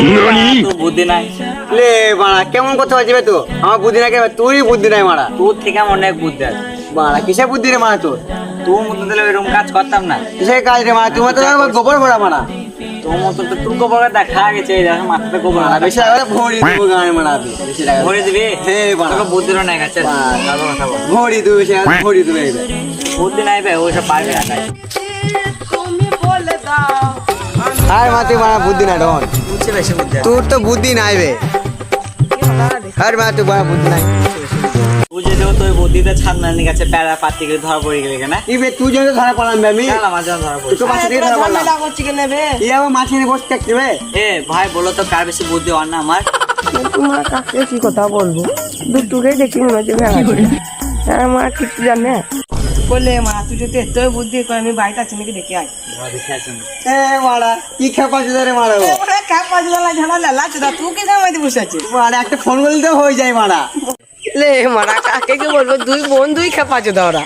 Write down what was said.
তোর বুদ্ধি নাই। লে মারা কেমন কথা বলছিস তো? আমার বুদ্ধি নাই কেন? তুই বুদ্ধি নাই মারা। তোর থেকে আমার অনেক বুদ্ধি আছে। মারা কিসে বুদ্ধি রে মারা তোর? তোর মতন দিলে এরকম কাজ করতাম না। কিসে কাজ রে মারা? তুমি তো গোবর ভরা মারা। তোর মতন তো টুকো বড় দেখা গেছে, এই দেখো মাথাতে গোবর মারা বেশি লাগলে ভরি দেবো গানে মারা। বেশি লাগলে ভরে দিবি। হে মারা তোকে বুদ্ধিরও নাই কাছে। তারপর কথা বল। ভরি দেবো বেশি ভরি দেবো। বুদ্ধি নাই ভাই, ওইসব পারবি না তাই। আর মা তুই মারা বুদ্ধি না ডন। বুঝছে বেশি বুদ্ধি আছে। তোর তো বুদ্ধি নাই বে। আর মা তুই মারা বুদ্ধি নাই। বুঝে দেবো তোর বুদ্ধিতে ছাদনানি কাছে প্যারা পাতি করে ধরা পড়ে গেলে কেন? ই বে তুই যেন ধরা পড়লাম বে আমি। চল আমার জন্য ধরা পড়ে। তোকে মাছ দিয়ে ধরা পড়লাম। ই আমার মাছ নিয়ে বসে থাকতে বে। এ ভাই বলো তো কার বেশি বুদ্ধি আর না আমার? তোমার কাছে কি কথা বলবো, দুটোকে দেখি মনে হচ্ছে আমার কিছু জানে বলে মা তুই যদি এত বুদ্ধি করে আমি বাড়িতে আছি নাকি দেখে আয়। দেখে আসুন। এ মারা কি খেপা রে মারা ও। তুই কি কামাইতে বসে আছিস? মারা একটা ফোন করলে তো হয়ে যায় মারা। লে মারা কাকে কি বলবো, দুই বোন দুই খেপা আছে ওরা।